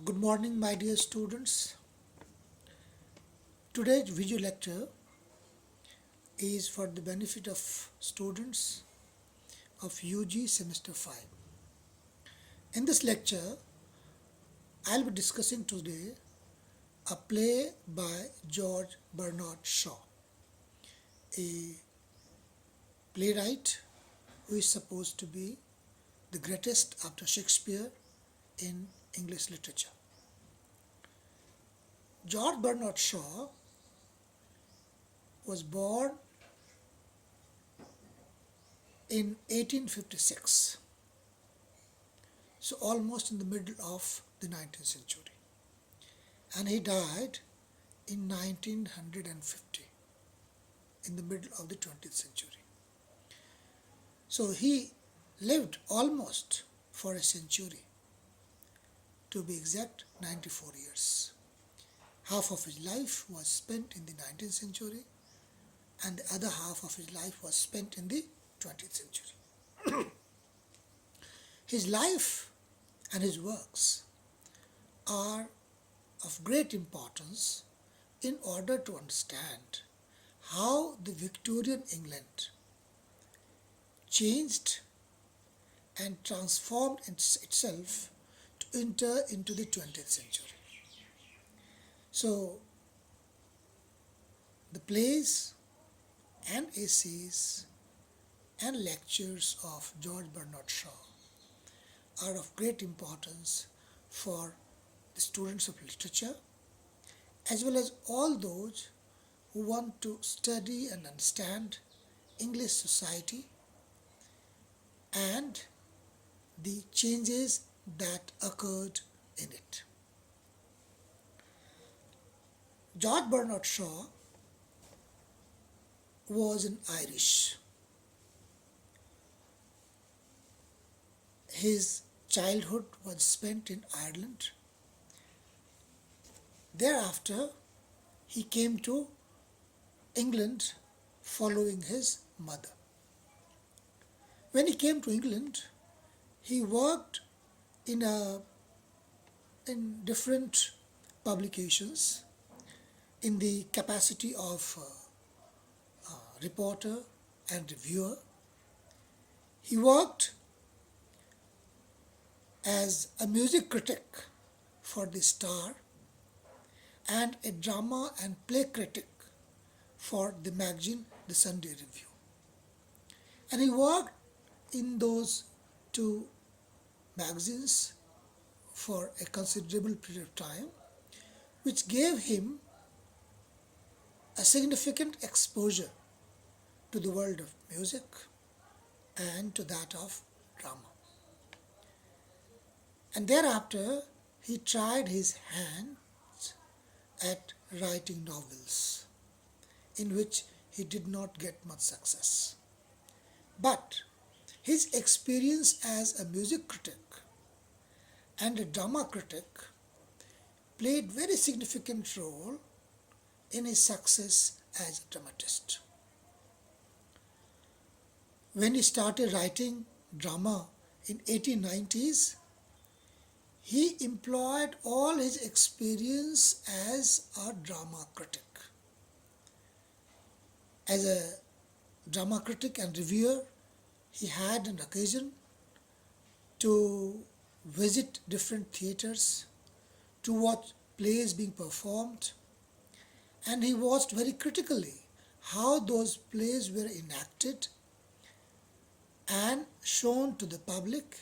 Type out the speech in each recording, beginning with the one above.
Good morning, my dear students. Today's video lecture is for the benefit of students of UG Semester 5. In this lecture, I'll be discussing today a play by George Bernard Shaw, a playwright who is supposed to be the greatest after Shakespeare in English literature. George Bernard Shaw was born in 1856, so almost in the middle of the 19th century, and he died in 1950, in the middle of the 20th century. So he lived almost for a century, to be exact 94 years. Half of his life was spent in the 19th century and the other half of his life was spent in the 20th century. His life and his works are of great importance in order to understand how the Victorian England changed and transformed itself to enter into the 20th century. So, the plays and essays and lectures of George Bernard Shaw are of great importance for the students of literature as well as all those who want to study and understand English society and the changes that occurred in it. George Bernard Shaw was an Irish. His childhood was spent in Ireland. Thereafter, he came to England following his mother. When he came to England, he worked in different publications in the capacity of reporter and reviewer. He worked as a music critic for the Star and a drama and play critic for the magazine The Sunday Review. And he worked in those two magazines for a considerable period of time, which gave him a significant exposure to the world of music and to that of drama. And thereafter, he tried his hands at writing novels, in which he did not get much success. But his experience as a music critic and a drama critic played very significant role in his success as a dramatist. When he started writing drama in 1890s, he employed all his experience as a drama critic. As a drama critic and reviewer, he had an occasion to visit different theatres, to watch plays being performed, and he watched very critically how those plays were enacted and shown to the public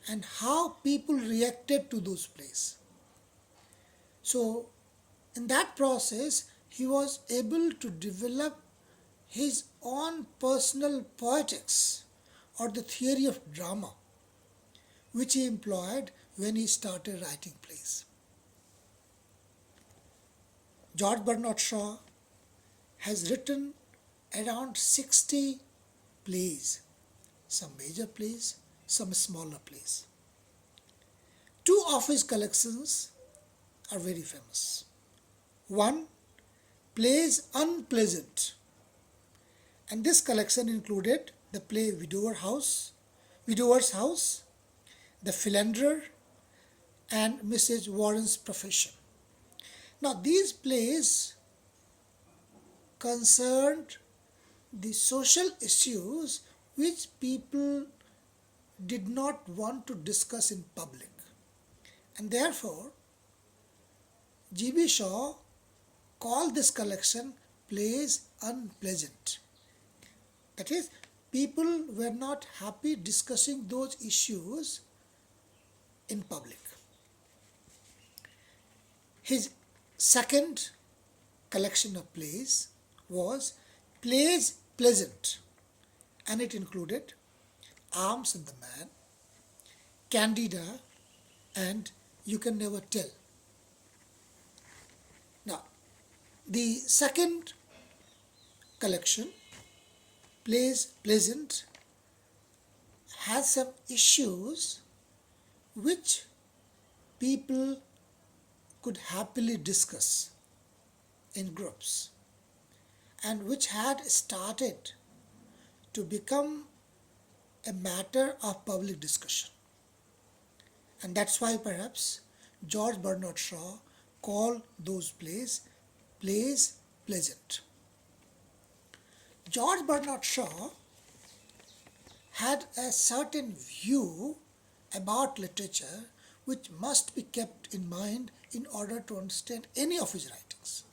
and how people reacted to those plays. So, in that process, he was able to develop his own personal poetics or the theory of drama, which he employed when he started writing plays. George Bernard Shaw has written around 60 plays, some major plays, some smaller plays. Two of his collections are very famous. One, Plays Unpleasant, and this collection included the play Widower's House, The Philanderer, and Mrs. Warren's Profession. Now, these plays concerned the social issues which people did not want to discuss in public. And therefore, G.B. Shaw called this collection plays unpleasant. That is, people were not happy discussing those issues in public. His second collection of plays was Plays Pleasant, and it included Arms and the Man, Candida, and You Can Never Tell. Now, the second collection, Plays Pleasant, has some issues which people could happily discuss in groups and which had started to become a matter of public discussion. And that's why perhaps George Bernard Shaw called those plays pleasant. George Bernard Shaw had a certain view about literature which must be kept in mind in order to understand any of his writings.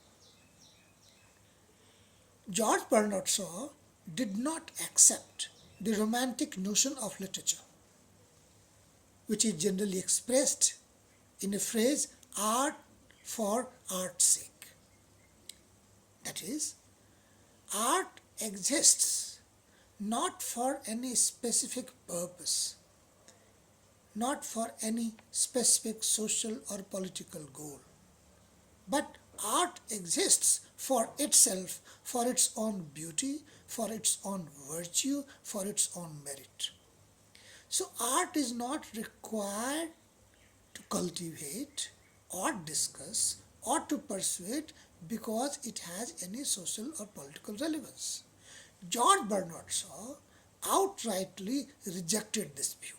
George Bernard Shaw did not accept the romantic notion of literature, which is generally expressed in a phrase, art for art's sake. That is, art exists not for any specific purpose, not for any specific social or political goal, but art exists for itself, for its own beauty, for its own virtue, for its own merit. So art is not required to cultivate or discuss or to persuade because it has any social or political relevance. George Bernard Shaw outrightly rejected this view.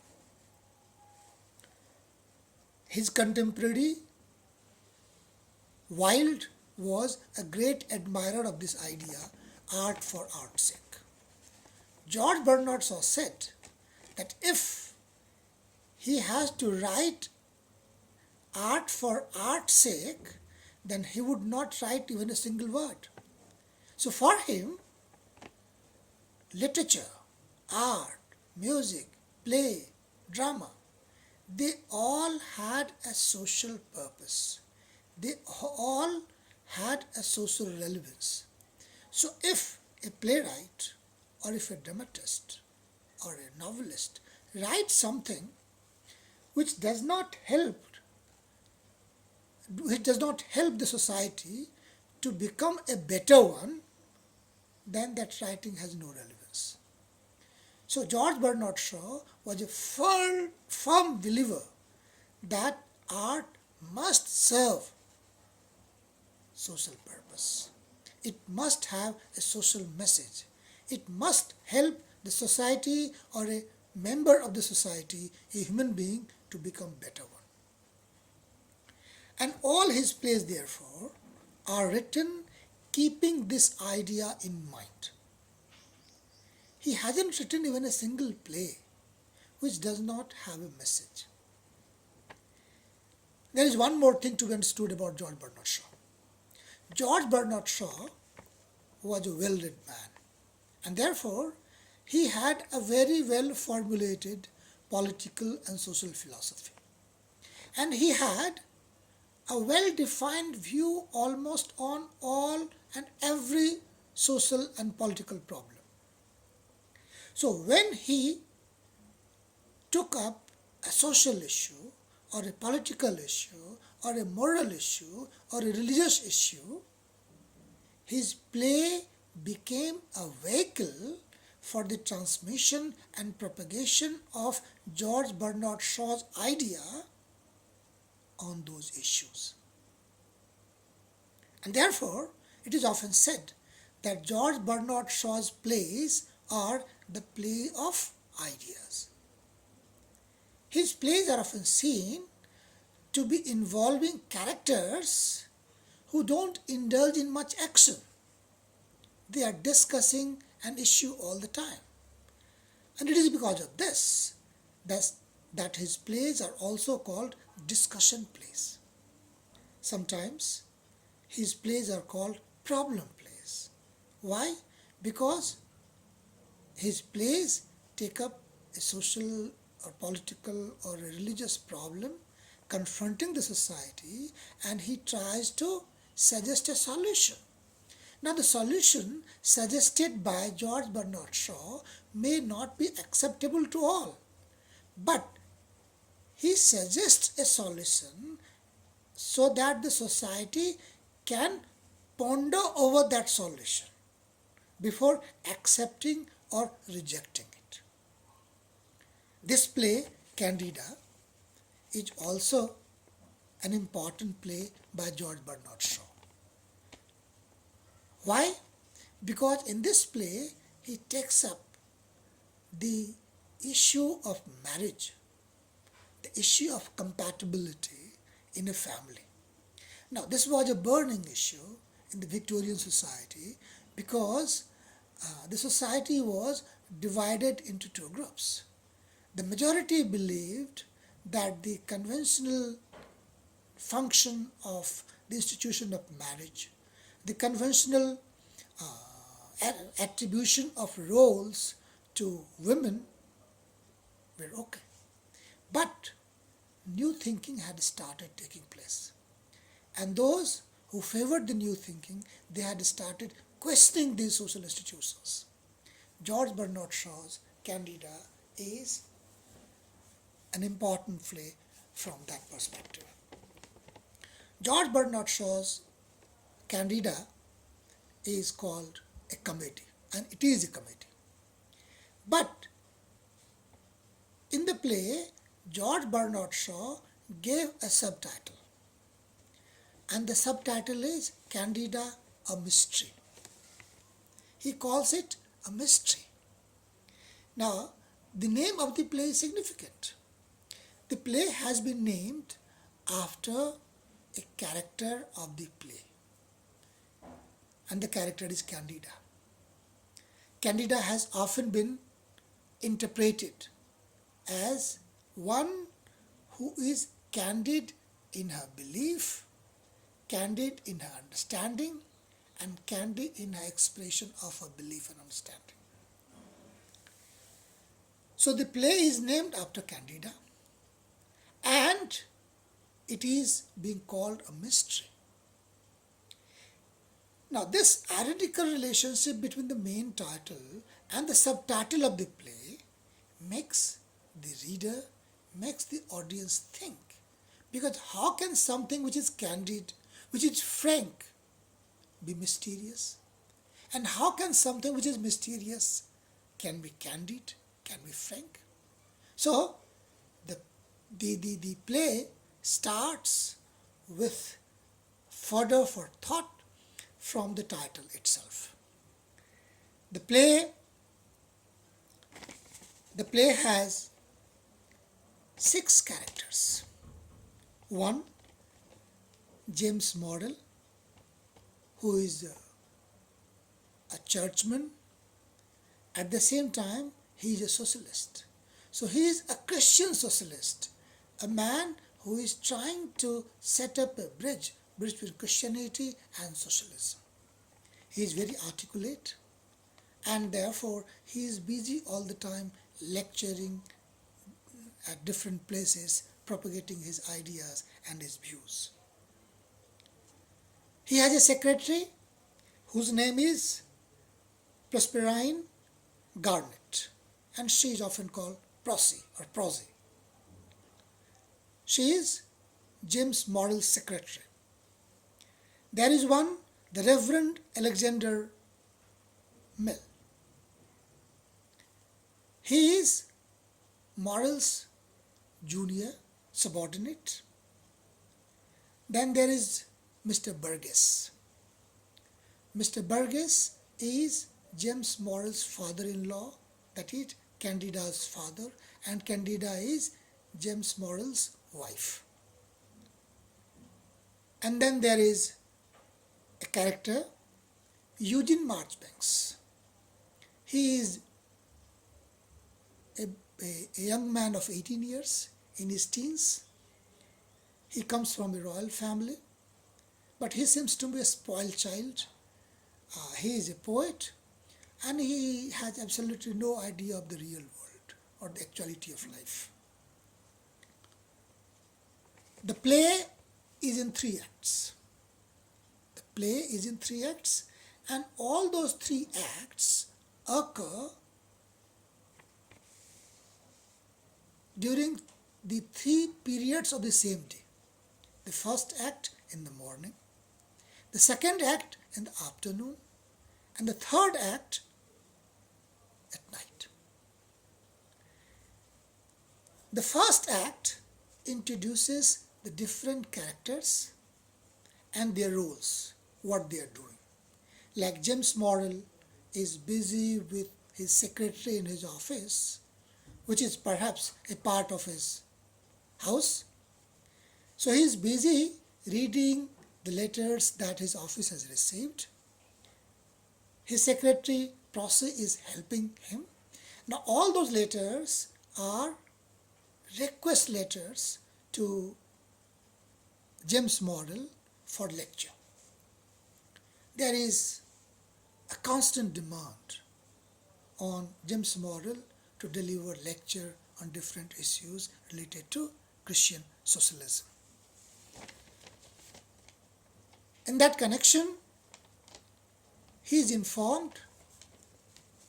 His contemporary Wilde was a great admirer of this idea, art for art's sake. George Bernard Shaw said that if he has to write art for art's sake, then he would not write even a single word. So for him, literature, art, music, play, drama, they all had a social purpose. They all had a social relevance. So if a playwright or if a dramatist or a novelist writes something which does not help the society to become a better one, then that writing has no relevance. So George Bernard Shaw was a firm believer that art must serve social purpose. It must have a social message. It must help the society or a member of the society, a human being, to become better one. And all his plays, therefore, are written keeping this idea in mind. He hasn't written even a single play which does not have a message. There is one more thing to be understood about George Bernard Shaw. George Bernard Shaw was a well-read man, and therefore he had a very well formulated political and social philosophy. And he had a well-defined view almost on all and every social and political problem. So when he took up a social issue or a political issue or a moral issue or a religious issue, his play became a vehicle for the transmission and propagation of George Bernard Shaw's idea on those issues. And therefore, it is often said that George Bernard Shaw's plays are the play of ideas. His plays are often seen to be involving characters who don't indulge in much action. They are discussing an issue all the time. And it is because of this that his plays are also called discussion plays. Sometimes his plays are called problem plays. Why? Because his plays take up a social or political or a religious problem confronting the society, and he tries to suggest a solution. Now, the solution suggested by George Bernard Shaw may not be acceptable to all, but he suggests a solution so that the society can ponder over that solution before accepting or rejecting it. This play, Candida, is also an important play by George Bernard Shaw. Why? Because in this play he takes up the issue of marriage, the issue of compatibility in a family. Now, this was a burning issue in the Victorian society because the society was divided into two groups. The majority believed that the conventional function of the institution of marriage, the conventional attribution of roles to women were okay. But new thinking had started taking place. And those who favored the new thinking, they had started questioning these social institutions. George Bernard Shaw's Candida is an important play from that perspective. George Bernard Shaw's Candida is called a comedy, and it is a comedy. But in the play, George Bernard Shaw gave a subtitle, and the subtitle is Candida, a Mystery. He calls it a mystery. Now, the name of the play is significant. The play has been named after a character of the play, and the character is Candida. Candida has often been interpreted as one who is candid in her belief, candid in her understanding, and candid in her expression of her belief and understanding. So the play is named after Candida, and it is being called a mystery. Now, this identical relationship between the main title and the subtitle of the play makes the reader, makes the audience think. Because how can something which is candid, which is frank, be mysterious? And how can something which is mysterious can be candid, can be frank? So, the play starts with fodder for thought from the title itself. The play has 6 characters. 1, James Model, who is a churchman. At the same time, he is a socialist. So he is a Christian socialist, a man who is trying to set up a bridge between Christianity and socialism. He is very articulate, and therefore he is busy all the time lecturing at different places, propagating his ideas and his views. He has a secretary whose name is Prosperine Garnet, and she is often called Prosy or Prosy. She is James Morrell's secretary. There is one, the Reverend Alexander Mill. He is Morrell's junior subordinate. Then there is Mr. Burgess. Mr. Burgess is James Morrell's father-in-law, that is Candida's father, and Candida is James Morrell's wife. And then there is a character, Eugene Marchbanks. He is a, a young man of 18 years, in his teens. He comes from a royal family, but he seems to be a spoiled child. He is a poet, and he has absolutely no idea of the real world or the actuality of life. The play is in 3 acts. The play is in 3 acts, and all those 3 acts occur during the 3 periods of the same day. The first act in the morning, the second act in the afternoon, and the third act at night. The first act introduces the different characters and their roles, what they are doing. Like James Morrill is busy with his secretary in his office, which is perhaps a part of his house. So he is busy reading the letters that his office has received. His secretary, Prosy, is helping him. Now all those letters are request letters to James Morrill for lecture. There is a constant demand on James Morrill to deliver lecture on different issues related to Christian socialism. In that connection, he is informed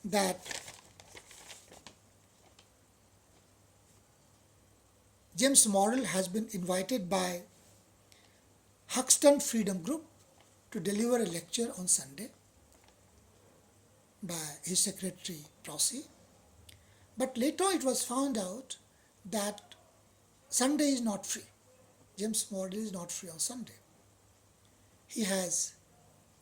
that James Morrill has been invited by Huxton Freedom Group to deliver a lecture on Sunday by his secretary Prosy. But later it was found out that Sunday is not free. James Morrill is not free on Sunday. He has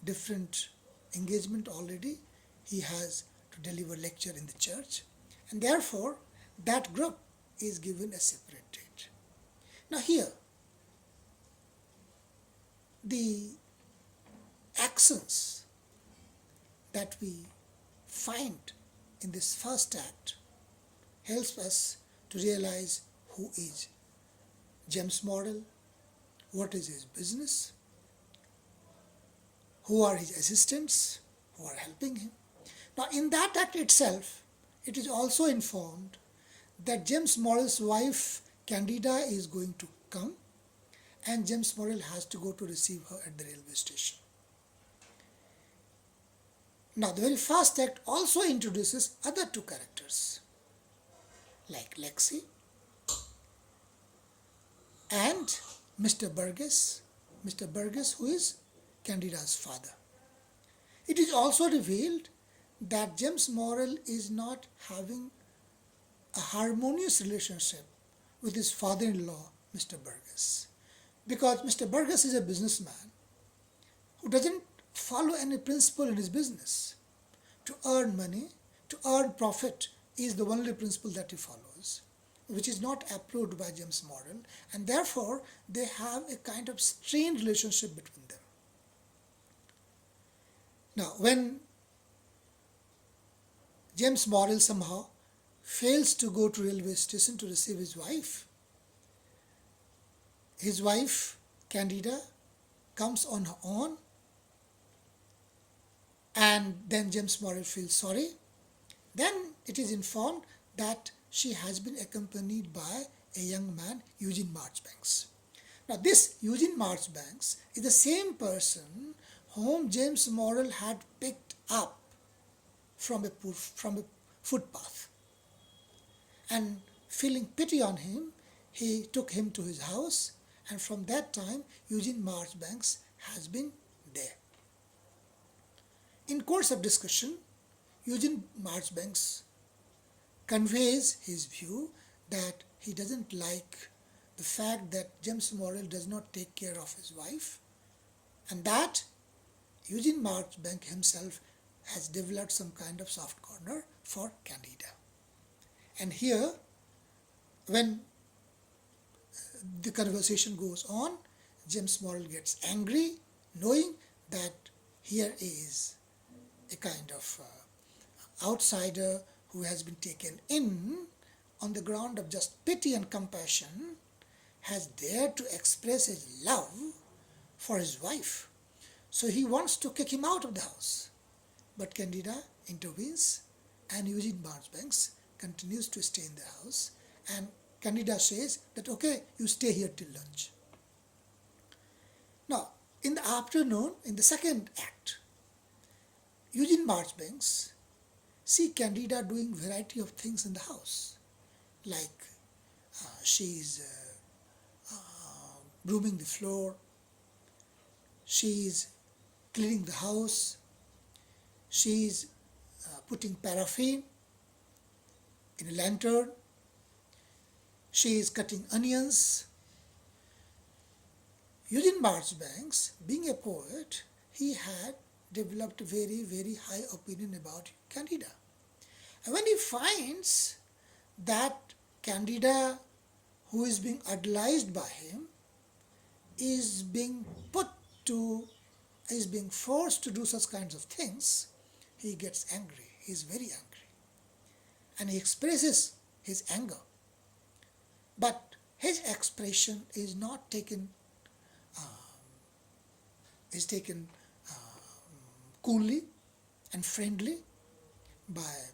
different engagement already. He has to deliver lecture in the church, and therefore that group is given a separate date. Now here, the accents that we find in this first act helps us to realize who is James Morrill, what is his business, who are his assistants who are helping him. Now in that act itself, it is also informed that James Morrill's wife Candida is going to come, and James Morrill has to go to receive her at the railway station. Now the very first act also introduces other 2 characters like Lexi and Mr. Burgess who is Candida's father. It is also revealed that James Morrill is not having a harmonious relationship with his father-in-law, Mr. Burgess, because Mr. Burgess is a businessman who doesn't follow any principle in his business. To earn money, to earn profit is the only principle that he follows, which is not approved by James Morrill, and therefore they have a kind of strained relationship between them. Now, when James Morrill somehow fails to go to railway station to receive his wife, Candida, comes on her own, and then James Morrill feels sorry. Then it is informed that she has been accompanied by a young man, Eugene Marchbanks. Now this Eugene Marchbanks is the same person whom James Morrill had picked up from a footpath, and feeling pity on him, he took him to his house, and from that time Eugene Marchbanks has been there. In course of discussion, Eugene Marchbanks conveys his view that he doesn't like the fact that James Morrill does not take care of his wife, and that Eugene Marchbank himself has developed some kind of soft corner for Candida. And here, when the conversation goes on, James Morrill gets angry knowing that here is a kind of outsider who has been taken in on the ground of just pity and compassion, has dared to express his love for his wife. So he wants to kick him out of the house. But Candida intervenes and Eugene Marchbanks continues to stay in the house, and Candida says that okay, you stay here till lunch. Now, in the afternoon, in the second act, Eugene Marchbanks see Candida doing variety of things in the house, like she's brooming the floor, she's cleaning the house, she's putting paraffin in a lantern, she is cutting onions. Eugene Marchbanks, being a poet, he had developed a very, very high opinion about Candida. And when he finds that Candida, who is being idolized by him, is being forced to do such kinds of things, he gets angry. He is very angry. And he expresses his anger. But his expression is not taken coolly and friendly by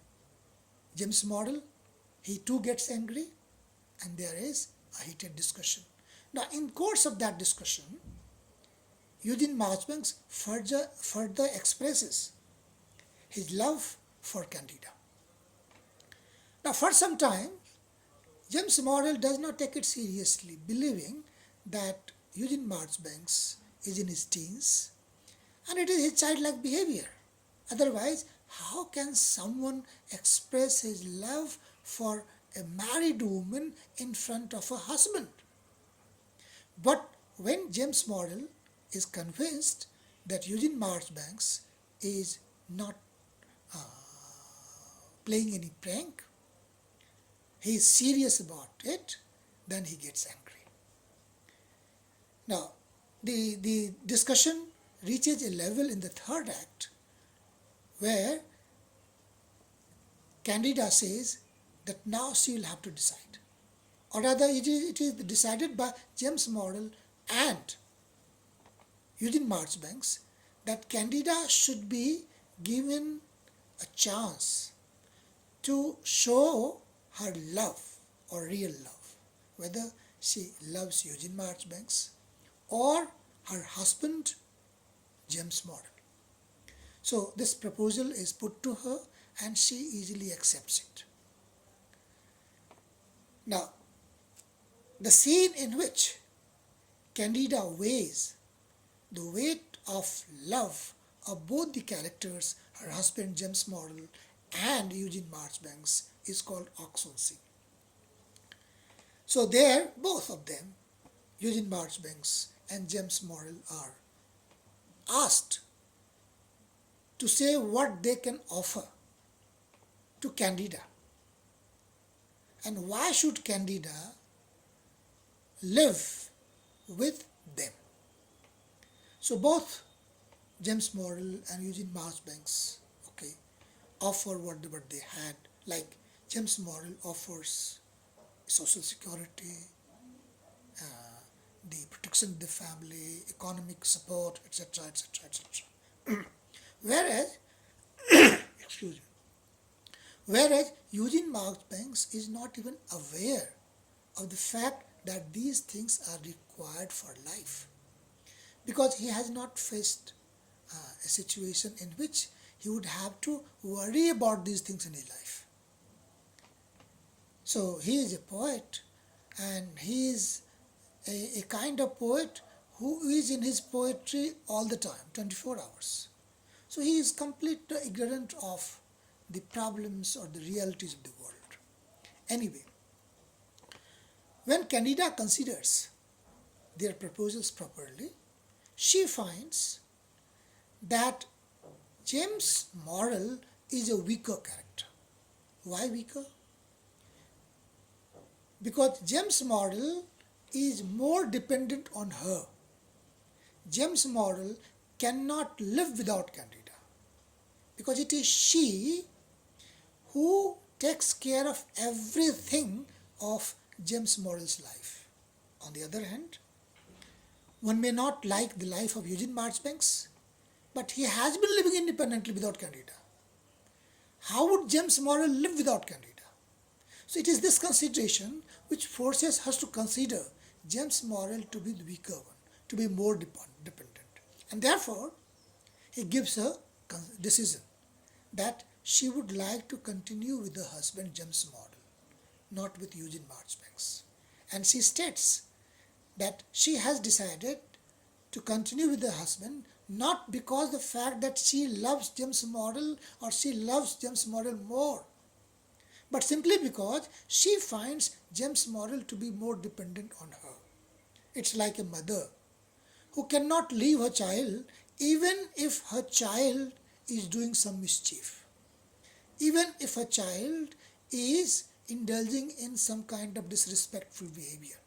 James Morrill. He too gets angry, and there is a heated discussion. Now, in course of that discussion, Eugene Marchbanks further expresses his love for Candida. Now, for some time, James Morrill does not take it seriously, believing that Eugene Marchbanks is in his teens and it is his childlike behavior. Otherwise, how can someone express his love for a married woman in front of a husband? But when James Morrill is convinced that Eugene Marchbanks is not playing any prank, he is serious about it, then he gets angry. Now, the discussion reaches a level in the third act where Candida says that now she will have to decide. Or rather, it is decided by James Morrill and Eugene Marchbanks that Candida should be given a chance to show her love or real love, whether she loves Eugene Marchbanks or her husband James Morrill. So this proposal is put to her and she easily accepts it. Now, the scene in which Candida weighs the weight of love of both the characters, her husband James Morrill and Eugene Marchbanks, is called Oxon scene. So there, both of them, Eugene Marchbanks and James Morrill, are asked to say what they can offer to Candida and why should Candida live with them. So both James Morrill and Eugene Marchbanks offer whatever they had, like James Morrill offers social security, the protection of the family, economic support, etc., etc., etc. Whereas Eugene Marchbanks is not even aware of the fact that these things are required for life, because he has not faced a situation in which he would have to worry about these things in his life. So he is a poet, and he is a kind of poet who is in his poetry all the time, 24 hours. So he is completely ignorant of the problems or the realities of the world. Anyway, when Candida considers their proposals properly, she finds that James Morrill is a weaker character. Why weaker? Because James Morrill is more dependent on her James model cannot live without Candida because it is she who takes care of everything of James model's life. On the other hand, one may not like the life of Eugene Marchbanks, but he has been living independently without Candida. How would James Morrell live without Candida? So it is this consideration which forces us to consider James Morrell to be the weaker one, to be more dependent. And therefore, he gives a decision that she would like to continue with her husband James Morrell, not with Eugene Marchbanks. And she states that she has decided to continue with her husband not because the fact that she loves James Morrell or she loves James Morrell more, but simply because she finds James Morrell to be more dependent on her. It's like a mother who cannot leave her child even if her child is doing some mischief, even if her child is indulging in some kind of disrespectful behavior.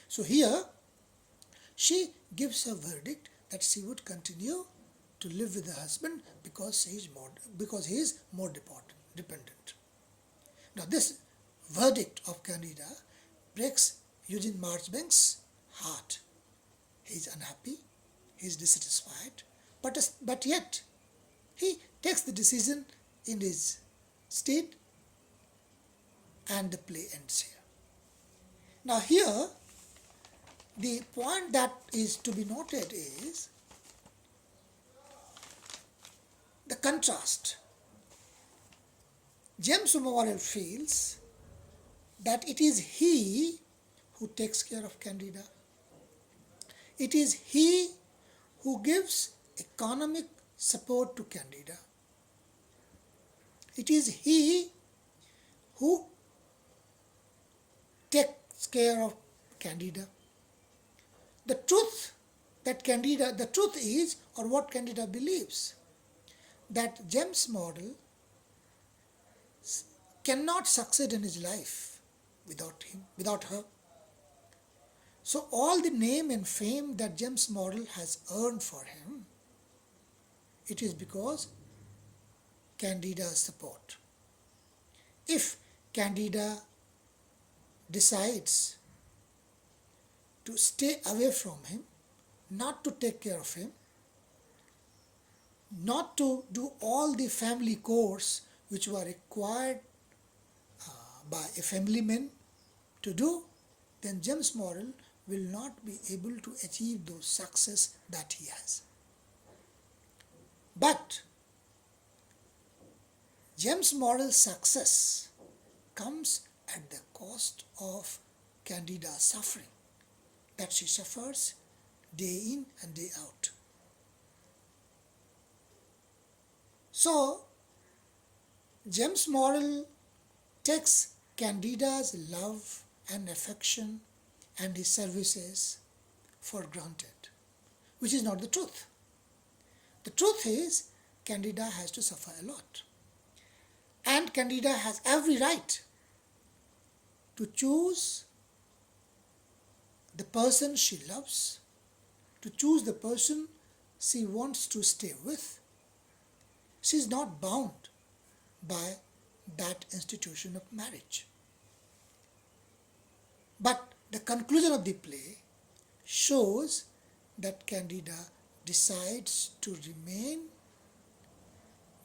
So here she gives a verdict that she would continue to live with her husband because he is more dependent. Now this verdict of Candida breaks Eugene Marchbanks' heart. He is unhappy, he is dissatisfied, but yet he takes the decision in his state and the play ends here. Now here the point that is to be noted is the contrast. James Morrell feels that it is he who takes care of Candida. It is he who gives economic support to Candida. It is he who takes care of Candida. The truth is, or what Candida believes, that James Morrell cannot succeed in his life without her. So all the name and fame that James Morrell has earned for him, it is because Candida's support. If Candida decides to stay away from him, not to take care of him, not to do all the family chores which were required by a family man to do, then James Morrell will not be able to achieve those success that he has. But James Morrell's success comes at the cost of Candida's suffering, that she suffers day in and day out. So James Morrell takes Candida's love and affection and his services for granted, which is not the truth. The truth is Candida has to suffer a lot. And Candida has every right to choose the person she loves, to choose the person she wants to stay with. She is not bound by that institution of marriage. But the conclusion of the play shows that Candida decides to remain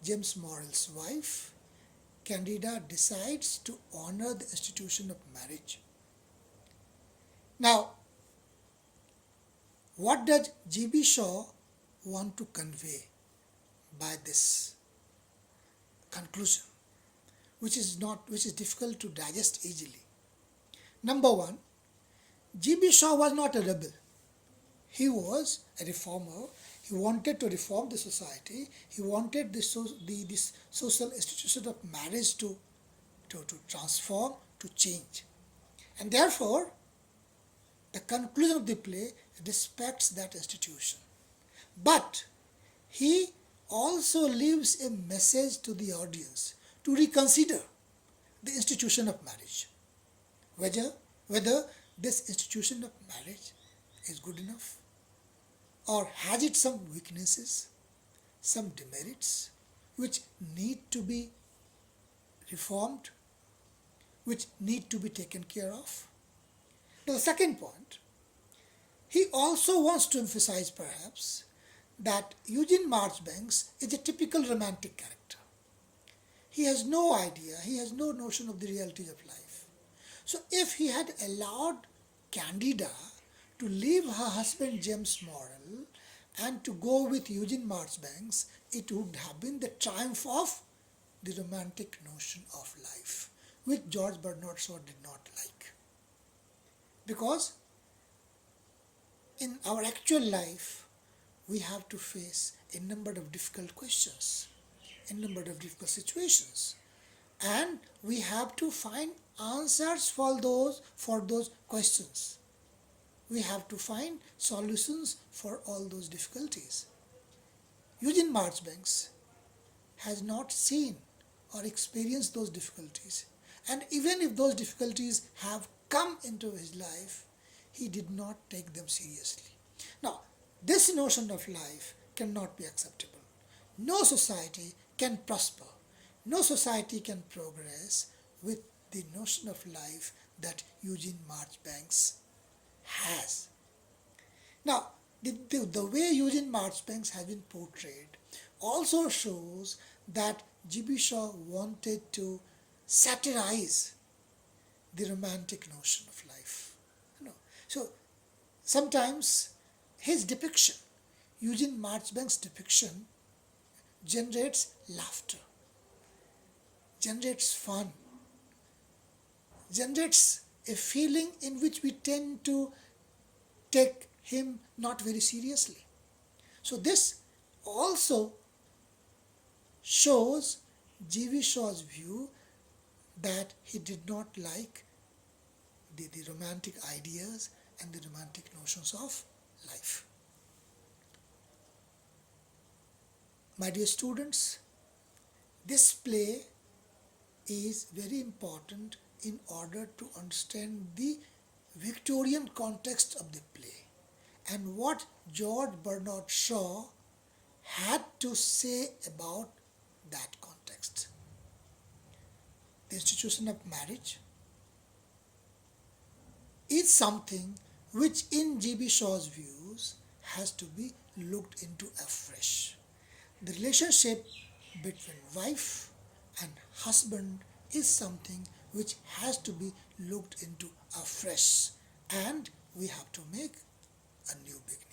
James Morrell's wife. Candida decides to honor the institution of marriage. Now, what does G.B. Shaw want to convey by this conclusion, which is difficult to digest easily? Number one, G.B. Shaw was not a rebel. He was a reformer. He wanted to reform the society. He wanted this social institution of marriage to transform, to change. And therefore, the conclusion of the play respects that institution. But he also leaves a message to the audience to reconsider the institution of marriage, whether this institution of marriage is good enough or has it some weaknesses, some demerits which need to be reformed, which need to be taken care of? Now, the second point, he also wants to emphasize perhaps that Eugene Marchbanks is a typical romantic character. He has no idea, he has no notion of the realities of life. So if he had allowed Candida to leave her husband James Morrel and to go with Eugene Marchbanks, it would have been the triumph of the romantic notion of life, which George Bernard Shaw did not like. Because in our actual life, we have to face a number of difficult questions, a number of difficult situations, and we have to find answers for those questions. We have to find solutions for all those difficulties. Eugene Marchbanks has not seen or experienced those difficulties, and even if those difficulties have come into his life, he did not take them seriously. Now, this notion of life cannot be acceptable. No society can prosper, no society can progress with the notion of life that Eugene Marchbanks has. Now, the way Eugene Marchbanks has been portrayed also shows that G.B. Shaw wanted to satirize the romantic notion of life. So sometimes his depiction, Eugene Marchbanks' depiction, generates laughter, generates fun, generates a feeling in which we tend to take him not very seriously. So this also shows G.B. Shaw's view that he did not like the romantic ideas and the romantic notions of life. My dear students, this play is very important in order to understand the Victorian context of the play and what George Bernard Shaw had to say about that context. The institution of marriage is something which in G.B. Shaw's views has to be looked into afresh. The relationship between wife and husband is something which has to be looked into afresh, and we have to make a new beginning.